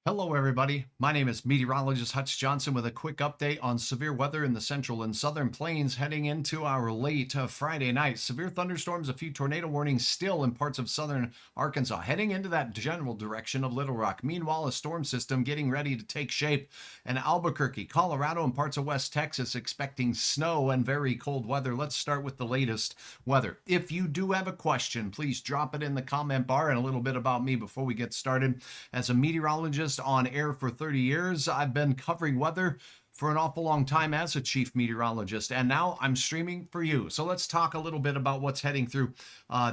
Hello, everybody. My name is meteorologist Hutch Johnson with a quick update on severe weather in the central and southern plains heading into our late Friday night. Severe thunderstorms, a few tornado warnings still in parts of southern Arkansas, heading into that general direction of Little Rock. Meanwhile, a storm system getting ready to take shape in Albuquerque, Colorado, and parts of West Texas, expecting snow and very cold weather. Let's start with the latest weather. If you do have a question, please drop it in the comment bar, and a little bit about me before we get started. As a meteorologist on air for 30 years, I've been covering weather for an awful long time as a chief meteorologist, and now I'm streaming for you. So let's talk a little bit about what's heading through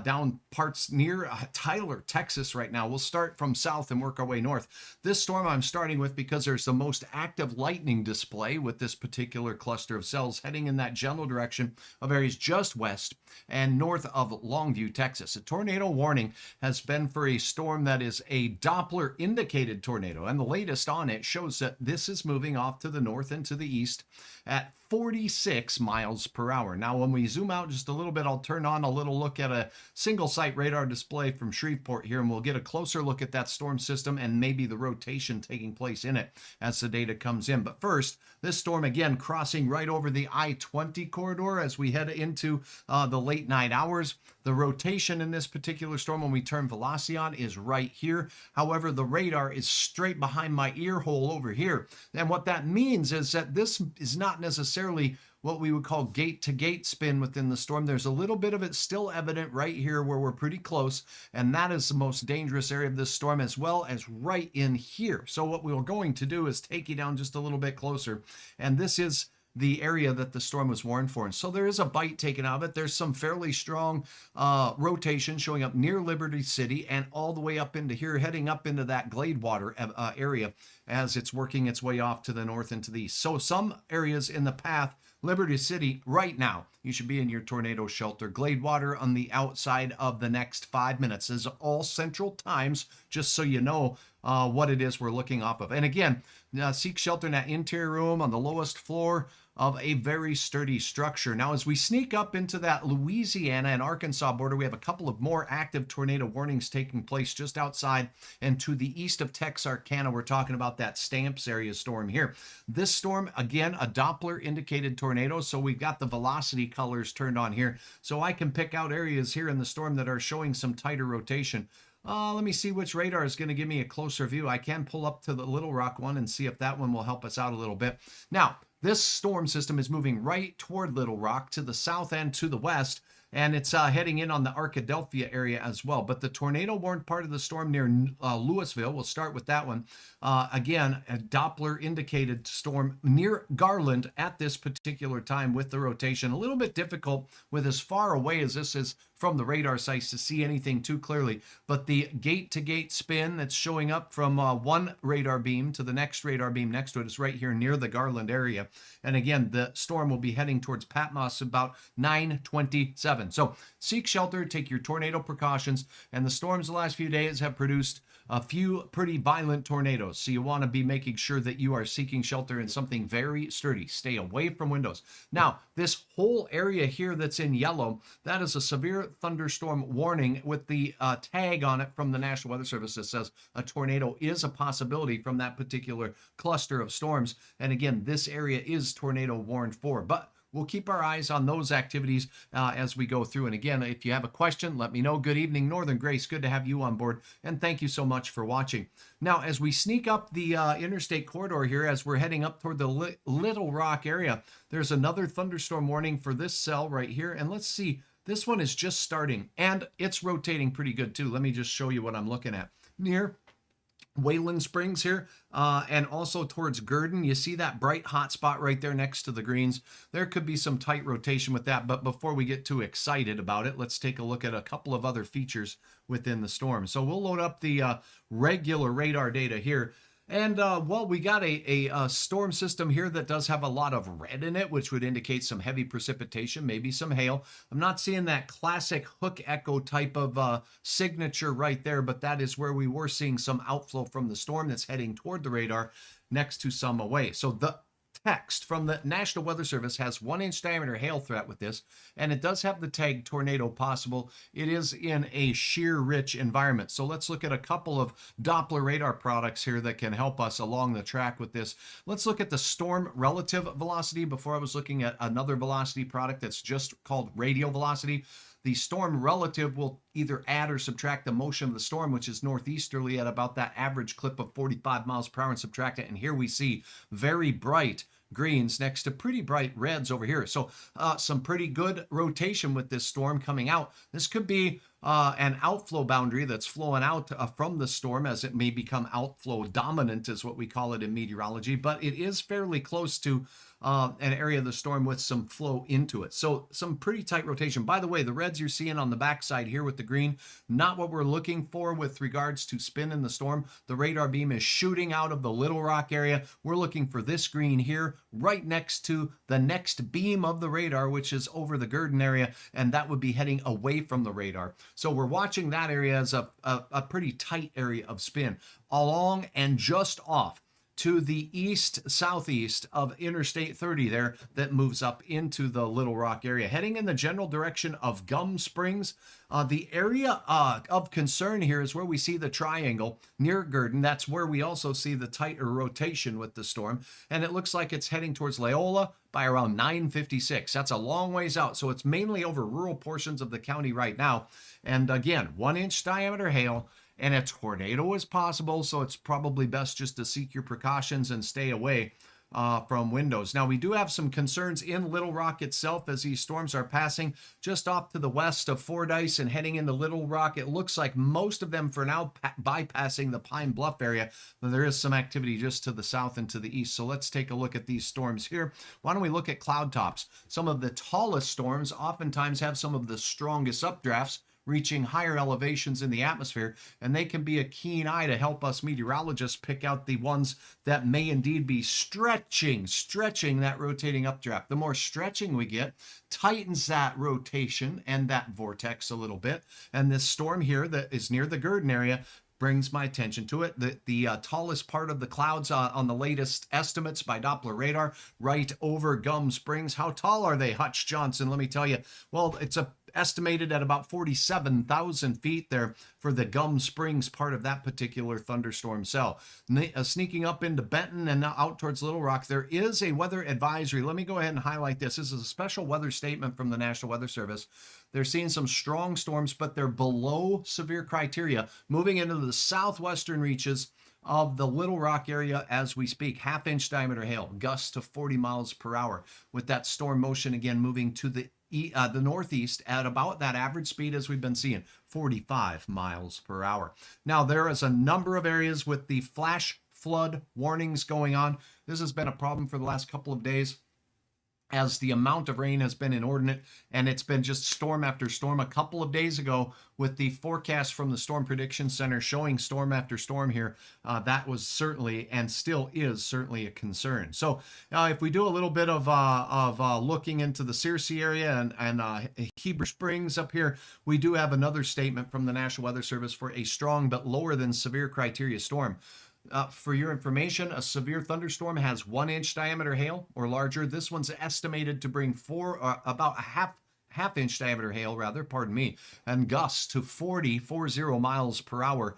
down parts near Tyler, Texas right now. We'll start from south and work our way north. This storm I'm starting with because there's the most active lightning display with this particular cluster of cells heading in that general direction of areas just west and north of Longview, Texas. A tornado warning has been for a storm that is a Doppler indicated tornado, and the latest on it shows that this is moving off to the north and to the east at 46 miles per hour. Now, when we zoom out just a little bit, I'll turn on a little look at a single site radar display from Shreveport here, and we'll get a closer look at that storm system and maybe the rotation taking place in it as the data comes in. But first, this storm again crossing right over the I-20 corridor as we head into the late night hours. The rotation in this particular storm, when we turn velocity on, is right here. However, the radar is straight behind my ear hole over here. And what that means is that this is not necessarily what we would call gate-to-gate spin within the storm. There's a little bit of it still evident right here where we're pretty close, and that is the most dangerous area of this storm, as well as right in here. So what we're going to do is take you down just a little bit closer, and this is the area that the storm was warned for. And so there is a bite taken out of it. There's some fairly strong rotation showing up near Liberty City and all the way up into here, heading up into that Gladewater area as it's working its way off to the north and to the east. So some areas in the path, Liberty City, right now, you should be in your tornado shelter. Gladewater on the outside of the next 5 minutes. This is all central times, just so you know what it is we're looking off of. And again, seek shelter in that interior room on the lowest floor of a very sturdy structure. Now, as we sneak up into that Louisiana and Arkansas border, we have a couple of more active tornado warnings taking place just outside and to the east of Texarkana. We're talking about that Stamps area storm here. This storm, again, a Doppler indicated tornado, so we've got the velocity colors turned on here, so I can pick out areas here in the storm that are showing some tighter rotation. Let me see which radar is going to give me a closer view. I can pull up to the Little Rock one and see if that one will help us out a little bit. Now, this storm system is moving right toward Little Rock to the south and to the west, and it's heading in on the Arkadelphia area as well. But the tornado warned part of the storm near Louisville, we'll start with that one. Again, a Doppler indicated storm near Garland at this particular time with the rotation. A little bit difficult with as far away as this is from the radar sites to see anything too clearly. But the gate-to-gate spin that's showing up from one radar beam to the next radar beam next to it is right here near the Garland area. And again, the storm will be heading towards Patmos about 9:27. So seek shelter, take your tornado precautions, and the storms the last few days have produced a few pretty violent tornadoes. So you want to be making sure that you are seeking shelter in something very sturdy. Stay away from windows. Now, this whole area here that's in yellow, that is a severe thunderstorm warning with the tag on it from the National Weather Service that says a tornado is a possibility from that particular cluster of storms. And again, this area is tornado warned for. But we'll keep our eyes on those activities as we go through. And again, if you have a question, let me know. Good evening, Northern Grace. Good to have you on board. And thank you so much for watching. Now, as we sneak up the interstate corridor here, as we're heading up toward the Little Rock area, there's another thunderstorm warning for this cell right here. And let's see, this one is just starting and it's rotating pretty good too. Let me just show you what I'm looking at. Near Wayland Springs here, and also towards Gurdon. You see that bright hot spot right there next to the greens. There could be some tight rotation with that, but before we get too excited about it, let's take a look at a couple of other features within the storm. So we'll load up the regular radar data here. And, well, we got a storm system here that does have a lot of red in it, which would indicate some heavy precipitation, maybe some hail. I'm not seeing that classic hook echo type of signature right there, but that is where we were seeing some outflow from the storm that's heading toward the radar next to some away. So the text from the National Weather Service has 1-inch diameter hail threat with this, and it does have the tag tornado possible. It is in a shear rich environment. So let's look at a couple of Doppler radar products here that can help us along the track with this. Let's look at the storm relative velocity before I was looking at another velocity product that's just called radial velocity. The storm relative will either add or subtract the motion of the storm, which is northeasterly at about that average clip of 45 miles per hour, and subtract it. And here we see very bright greens next to pretty bright reds over here. So some pretty good rotation with this storm coming out. This could be an outflow boundary that's flowing out from the storm, as it may become outflow dominant is what we call it in meteorology, but it is fairly close to an area of the storm with some flow into it. So some pretty tight rotation. By the way, the reds you're seeing on the backside here with the green, not what we're looking for with regards to spin in the storm. The radar beam is shooting out of the Little Rock area. We're looking for this green here right next to the next beam of the radar, which is over the Gurdon area, and that would be heading away from the radar. So we're watching that area as a pretty tight area of spin along and just off to the east-southeast of Interstate 30 there, that moves up into the Little Rock area. Heading in the general direction of Gum Springs. The area of concern here is where we see the triangle near Gurdon. That's where we also see the tighter rotation with the storm. And it looks like it's heading towards Loyola by around 9:56. That's a long ways out. So it's mainly over rural portions of the county right now. And again, 1-inch diameter hail. And a tornado is possible, so it's probably best just to seek your precautions and stay away from windows. Now, we do have some concerns in Little Rock itself as these storms are passing just off to the west of Fordyce and heading into Little Rock. It looks like most of them for now bypassing the Pine Bluff area. There is some activity just to the south and to the east. So let's take a look at these storms here. Why don't we look at cloud tops? Some of the tallest storms oftentimes have some of the strongest updrafts, reaching higher elevations in the atmosphere, and they can be a keen eye to help us meteorologists pick out the ones that may indeed be stretching that rotating updraft. The more stretching we get, tightens that rotation and that vortex a little bit. And this storm here that is near the Gurdon area brings my attention to it. The tallest part of the clouds on the latest estimates by Doppler radar, right over Gum Springs. How tall are they, Hutch Johnson? Let me tell you. Well, it's estimated at about 47,000 feet there for the Gum Springs part of that particular thunderstorm cell. Sneaking up into Benton and out towards Little Rock, there is a weather advisory. Let me go ahead and highlight this. This is a special weather statement from the National Weather Service. They're seeing some strong storms, but they're below severe criteria, moving into the southwestern reaches of the Little Rock area as we speak. 1/2-inch diameter hail, gusts to 40 miles per hour, with that storm motion again moving to the northeast at about that average speed as we've been seeing, 45 miles per hour. Now, there is a number of areas with the flash flood warnings going on. This has been a problem for the last couple of days, as the amount of rain has been inordinate, and it's been just storm after storm. A couple of days ago, with the forecast from the Storm Prediction Center showing storm after storm here, that was certainly and still is certainly a concern. So if we do a little bit of looking into the Searcy area and Heber Springs up here, we do have another statement from the National Weather Service for a strong but lower than severe criteria storm. For your information, a severe thunderstorm has 1-inch diameter hail or larger. This one's estimated to bring about a half-inch diameter hail, and gusts to 40 miles per hour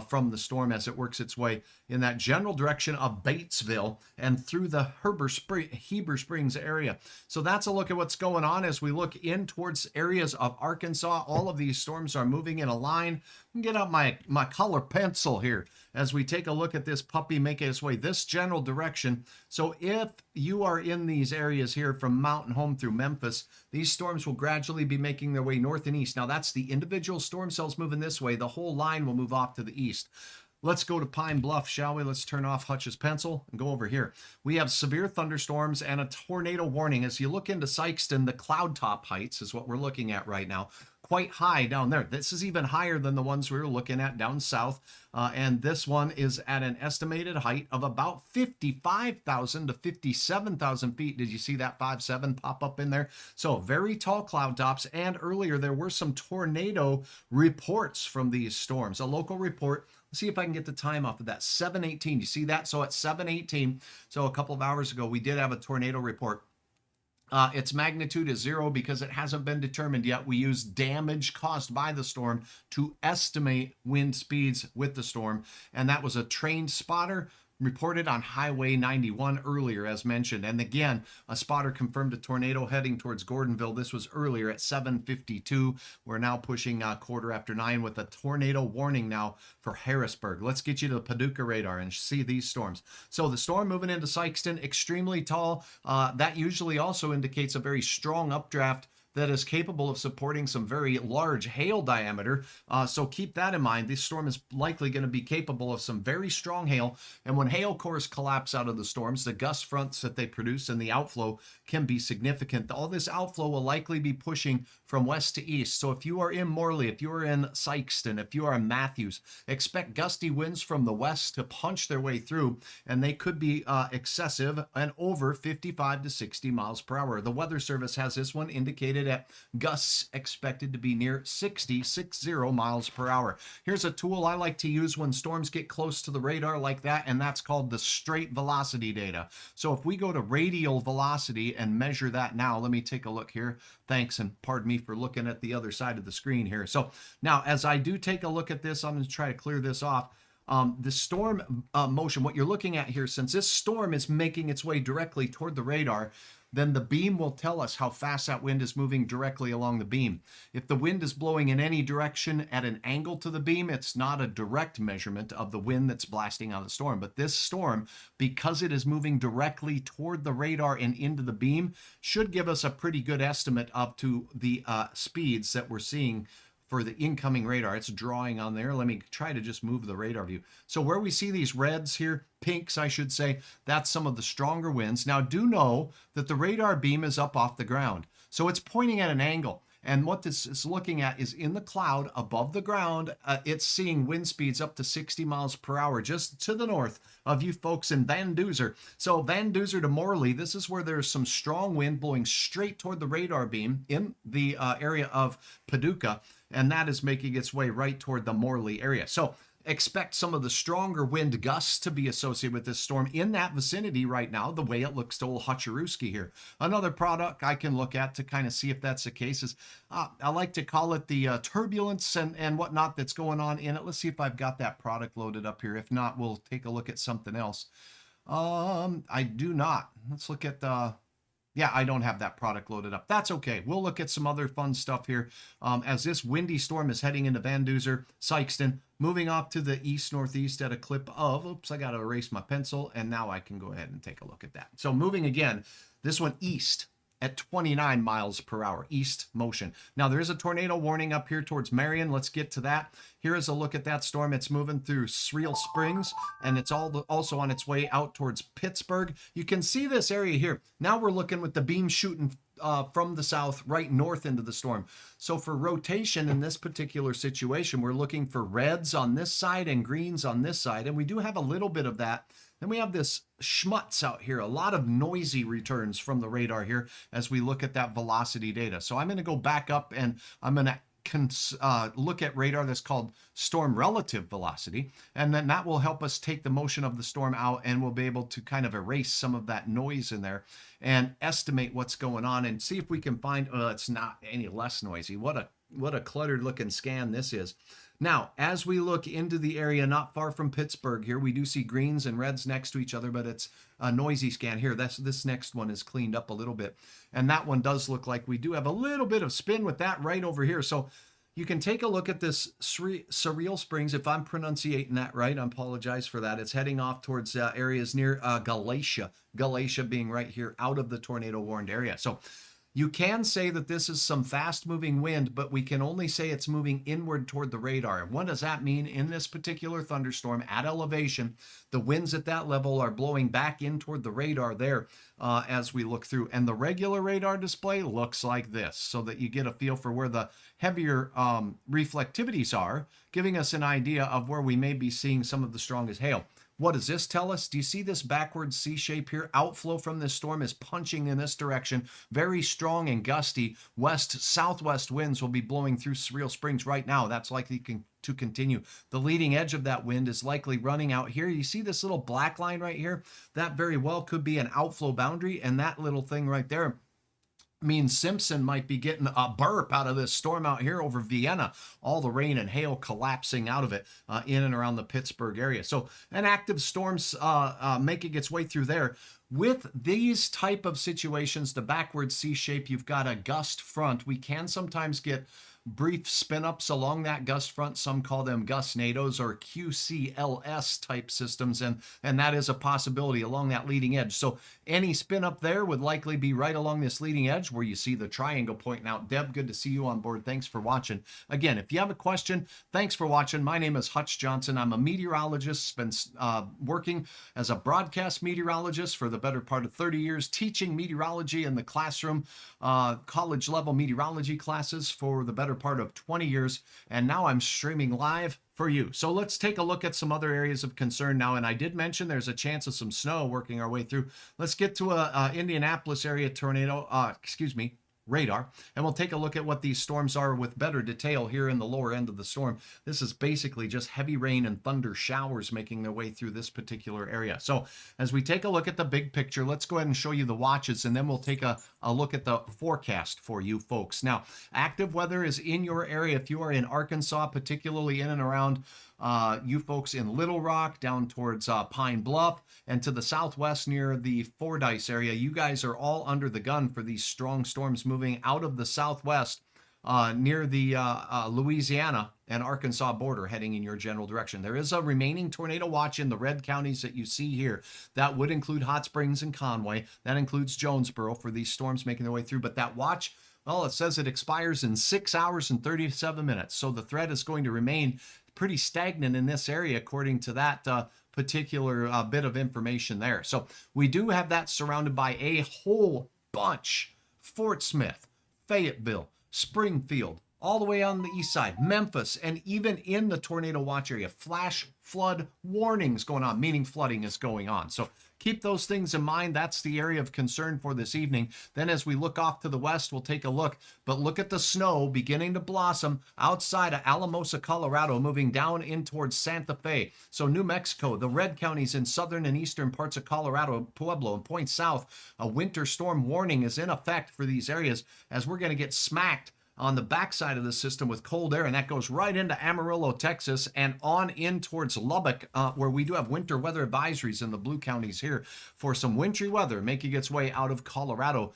from the storm as it works its way in that general direction of Batesville and through the Heber Springs area. So that's a look at what's going on as we look in towards areas of Arkansas. All of these storms are moving in a line. Get out my color pencil here as we take a look at this puppy making its way this general direction. So if you are in these areas here from Mountain Home through Memphis, these storms will gradually be making their way north and east. Now that's the individual storm cells moving this way. The whole line will move off to the east. Let's go to Pine Bluff, shall we? Let's turn off Hutch's pencil and go over here. We have severe thunderstorms and a tornado warning. As you look into Sykeston, the cloud top heights is what we're looking at right now. Quite high down there. This is even higher than the ones we were looking at down south. And this one is at an estimated height of about 55,000 to 57,000 feet. Did you see that 5.7 pop up in there? So very tall cloud tops. And earlier there were some tornado reports from these storms. A local report see if I can get the time off of that. 7:18. You see that? So at 7:18, so a couple of hours ago, we did have a tornado report. Its magnitude is 0 because it hasn't been determined yet. We use damage caused by the storm to estimate wind speeds with the storm. And that was a trained spotter reported on Highway 91 earlier, as mentioned. And again, a spotter confirmed a tornado heading towards Gordonville. This was earlier at 7:52. We're now pushing 9:15 with a tornado warning now for Harrisburg. Let's get you to the Paducah radar and see these storms. So the storm moving into Sikeston, extremely tall. That usually also indicates a very strong updraft that is capable of supporting some very large hail diameter. So keep that in mind. This storm is likely going to be capable of some very strong hail. And when hail cores collapse out of the storms, the gust fronts that they produce and the outflow can be significant. All this outflow will likely be pushing from west to east. So if you are in Morley, if you are in Sikeston, if you are in Matthews, expect gusty winds from the west to punch their way through, and they could be excessive and over 55 to 60 miles per hour. The Weather Service has this one indicated at gusts expected to be near 60 miles per hour. Here's a tool I like to use when storms get close to the radar like that, and that's called the straight velocity data. So if we go to radial velocity and measure that now, let me take a look here. Thanks, and pardon me for looking at the other side of the screen here. So now as I do take a look at this, I'm going to try to clear this off. The storm motion, what you're looking at here, since this storm is making its way directly toward the radar, then the beam will tell us how fast that wind is moving directly along the beam. If the wind is blowing in any direction at an angle to the beam, it's not a direct measurement of the wind that's blasting out of the storm. But this storm, because it is moving directly toward the radar and into the beam, should give us a pretty good estimate up to the speeds that we're seeing for the incoming radar. It's drawing on there. Let me try to just move the radar view. So where we see these reds here, pinks, I should say, that's some of the stronger winds. Now do know that the radar beam is up off the ground. So it's pointing at an angle. And what this is looking at is in the cloud above the ground, it's seeing wind speeds up to 60 miles per hour just to the north of you folks in Van Duzer. So Van Duzer to Morley, this is where there's some strong wind blowing straight toward the radar beam in the area of Paducah, and that is making its way right toward the Morley area. So expect some of the stronger wind gusts to be associated with this storm in that vicinity right now, the way it looks to old Hutcherooski here. Another product I can look at to kind of see if that's the case is, I like to call it the turbulence and whatnot that's going on in it. Let's see if I've got that product loaded up here. If not, we'll take a look at something else. I do not. Let's look at the... Yeah, I don't have that product loaded up. That's okay. We'll look at some other fun stuff here as this windy storm is heading into Van Duzer, Sikeston, moving off to the east-northeast at a clip of, oops, I got to erase my pencil, and now I can go ahead and take a look at that. So moving again, this one east at 29 miles per hour, east motion. Now, there is a tornado warning up here towards Marion. Let's get to that. Here is a look at that storm. It's moving through Cereal Springs, and it's also on its way out towards Pittsburgh. You can see this area here. Now we're looking with the beam shooting from the south right north into the storm. So for rotation in this particular situation, we're looking for reds on this side and greens on this side, and we do have a little bit of that. Then we have this schmutz out here, a lot of noisy returns from the radar here as we look at that velocity data. So I'm going to go back up and I'm going to look at radar that's called storm relative velocity, and then that will help us take the motion of the storm out, and we'll be able to kind of erase some of that noise in there and estimate what's going on and see if we can find, it's not any less noisy. What a cluttered looking scan this is. Now, as we look into the area not far from Pittsburgh here, we do see greens and reds next to each other, but it's a noisy scan here. This next one is cleaned up a little bit. And that one does look like we do have a little bit of spin with that right over here. So you can take a look at this Cereal Springs. If I'm pronunciating that right, I apologize for that. It's heading off towards areas near Galatia. Galatia being right here out of the tornado warned area. So you can say that this is some fast-moving wind, but we can only say it's moving inward toward the radar. And what does that mean? In this particular thunderstorm at elevation, the winds at that level are blowing back in toward the radar there as we look through. And the regular radar display looks like this, so that you get a feel for where the heavier reflectivities are, giving us an idea of where we may be seeing some of the strongest hail. What does this tell us? Do you see this backward C shape here? Outflow from this storm is punching in this direction. Very strong and gusty west-southwest winds will be blowing through Real Springs right now. That's likely to continue. The leading edge of that wind is likely running out here. You see this little black line right here? That very well could be an outflow boundary, and that little thing right there means Simpson might be getting a burp out of this storm out here over Vienna. All the rain and hail collapsing out of it in and around the Pittsburgh area. So an active storm's making its way through there. With these type of situations, the backward C shape, you've got a gust front. We can sometimes get brief spin-ups along that gust front. Some call them gustnados or QCLS type systems, and that is a possibility along that leading edge. So any spin-up there would likely be right along this leading edge where you see the triangle pointing out. Deb, good to see you on board. Thanks for watching. Again, if you have a question, thanks for watching. My name is Hutch Johnson. I'm a meteorologist, been working as a broadcast meteorologist for the better part of 30 years, teaching meteorology in the classroom, college level meteorology classes for the better part of 20 years, and now I'm streaming live for you. So let's take a look at some other areas of concern now. And I did mention there's a chance of some snow working our way through. Let's get to a Indianapolis area tornado, radar, and we'll take a look at what these storms are with better detail here in the lower end of the storm. This is basically just heavy rain and thunder showers making their way through this particular area. So as we take a look at the big picture, let's go ahead and show you the watches, and then we'll take a look at the forecast for you folks. Now, active weather is in your area. If you are in Arkansas, particularly in and around you folks in Little Rock, down towards Pine Bluff, and to the southwest near the Fordyce area, you guys are all under the gun for these strong storms moving out of the southwest near the Louisiana and Arkansas border, heading in your general direction. There is a remaining tornado watch in the red counties that you see here. That would include Hot Springs and Conway. That includes Jonesboro for these storms making their way through. But that watch, well, it says it expires in 6 hours and 37 minutes. So the threat is going to remain pretty stagnant in this area, according to that particular bit of information there. So we do have that surrounded by a whole bunch. Fort Smith, Fayetteville, Springfield, all the way on the east side, Memphis, and even in the tornado watch area, flash flood warnings going on, meaning flooding is going on. So keep those things in mind. That's the area of concern for this evening. Then as we look off to the west, we'll take a look. But look at the snow beginning to blossom outside of Alamosa, Colorado, moving down in towards Santa Fe. So New Mexico, the red counties in southern and eastern parts of Colorado, Pueblo, and points south, a winter storm warning is in effect for these areas as we're going to get smacked on the backside of the system with cold air, and that goes right into Amarillo, Texas, and on in towards Lubbock, where we do have winter weather advisories in the blue counties here for some wintry weather making its way out of Colorado,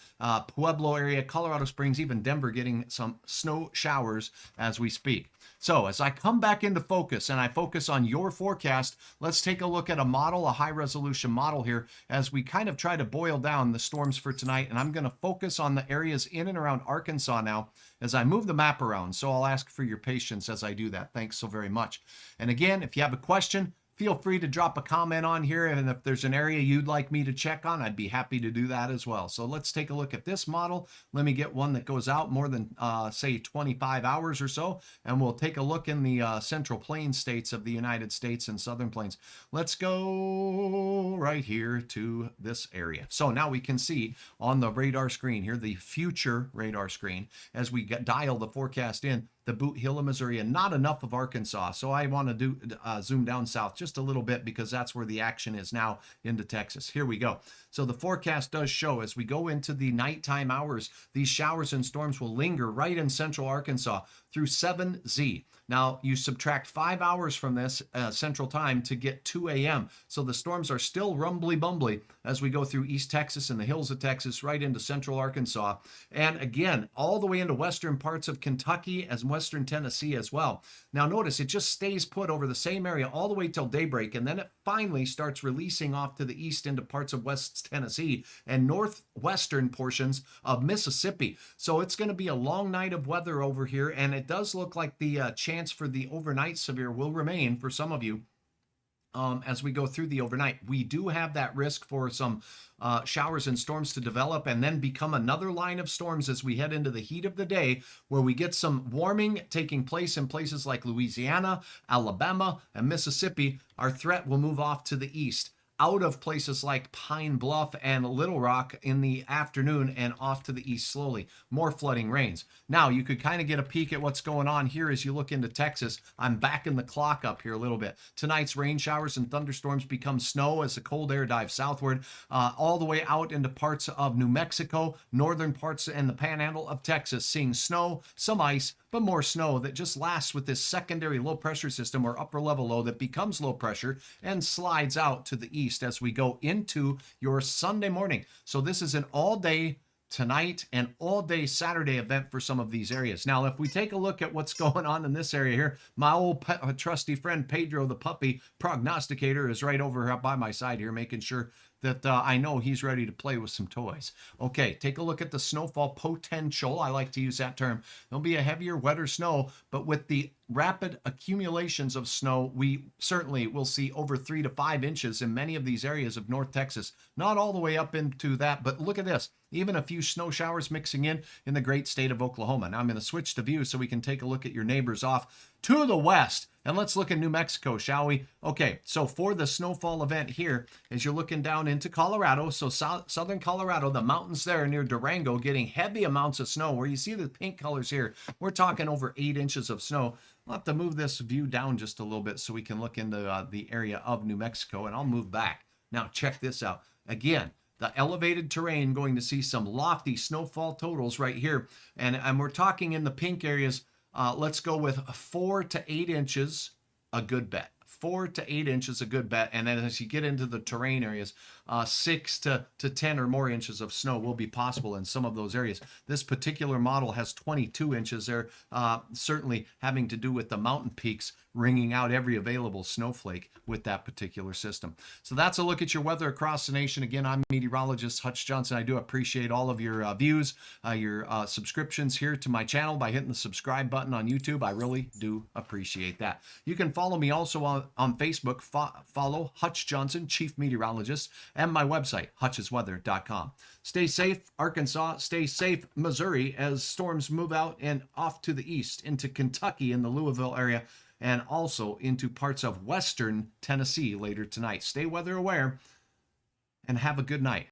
Pueblo area, Colorado Springs, even Denver getting some snow showers as we speak. So as I come back into focus and I focus on your forecast, let's take a look at a model, a high resolution model here, as we kind of try to boil down the storms for tonight. And I'm going to focus on the areas in and around Arkansas now as I move the map around. So I'll ask for your patience as I do that. Thanks so very much. And again, if you have a question, feel free to drop a comment on here, and if there's an area you'd like me to check on, I'd be happy to do that as well. So let's take a look at this model. Let me get one that goes out more than, say, 25 hours or so, and we'll take a look in the Central Plains states of the United States and Southern Plains. Let's go right here to this area. So now we can see on the radar screen here, the future radar screen, as we dial the forecast in, the Boot Hill of Missouri, and not enough of Arkansas. So I want to zoom down south just a little bit because that's where the action is now into Texas. Here we go. So the forecast does show as we go into the nighttime hours, these showers and storms will linger right in central Arkansas through 7Z. Now, you subtract 5 hours from this central time to get 2 a.m. So the storms are still rumbly-bumbly as we go through East Texas and the hills of Texas right into central Arkansas. And again, all the way into western parts of Kentucky as western Tennessee as well. Now, notice it just stays put over the same area all the way till daybreak, and then it finally starts releasing off to the east into parts of West Tennessee and northwestern portions of Mississippi. So it's going to be a long night of weather over here, and it does look like the chance for the overnight severe will remain for some of you as we go through the overnight. We do have that risk for some showers and storms to develop and then become another line of storms as we head into the heat of the day, where we get some warming taking place in places like Louisiana, Alabama, and Mississippi. Our threat will move off to the east, out of places like Pine Bluff and Little Rock in the afternoon and off to the east slowly. More flooding rains. Now, you could kind of get a peek at what's going on here as you look into Texas. I'm backing the clock up here a little bit. Tonight's rain showers and thunderstorms become snow as the cold air dives southward, all the way out into parts of New Mexico, northern parts and the panhandle of Texas, seeing snow, some ice, but more snow that just lasts with this secondary low pressure system or upper level low that becomes low pressure and slides out to the east as we go into your Sunday morning. So this is an all day tonight and all day Saturday event for some of these areas. Now, if we take a look at what's going on in this area here, my old trusty friend Pedro the puppy prognosticator is right over by my side here, making sure that I know he's ready to play with some toys. Okay, take a look at the snowfall potential. I like to use that term. There'll be a heavier, wetter snow, but with the rapid accumulations of snow, we certainly will see over 3 to 5 inches in many of these areas of North Texas. Not all the way up into that, but look at this. Even a few snow showers mixing in the great state of Oklahoma. Now I'm going to switch to view so we can take a look at your neighbors off to the west. And let's look at New Mexico, shall we? Okay, so for the snowfall event here, as you're looking down into Colorado, so southern Colorado, the mountains there near Durango, getting heavy amounts of snow. Where you see the pink colors here, we're talking over 8 inches of snow. I'll have to move this view down just a little bit so we can look into the area of New Mexico, and I'll move back. Now, check this out. Again, the elevated terrain going to see some lofty snowfall totals right here. And we're talking in the pink areas. Let's go with 4 to 8 inches, a good bet. 4 to 8 inches, a good bet. And then as you get into the terrain areas, 6 to 10 or more inches of snow will be possible in some of those areas. This particular model has 22 inches there, certainly having to do with the mountain peaks wringing out every available snowflake with that particular system. So that's a look at your weather across the nation. Again, I'm meteorologist Hutch Johnson. I do appreciate all of your views, your subscriptions here to my channel by hitting the subscribe button on YouTube. I really do appreciate that. You can follow me also on Facebook. Follow Hutch Johnson, Chief Meteorologist, and my website, hutchesweather.com. Stay safe, Arkansas. Stay safe, Missouri, as storms move out and off to the east into Kentucky in the Louisville area, and also into parts of western Tennessee later tonight. Stay weather aware and have a good night.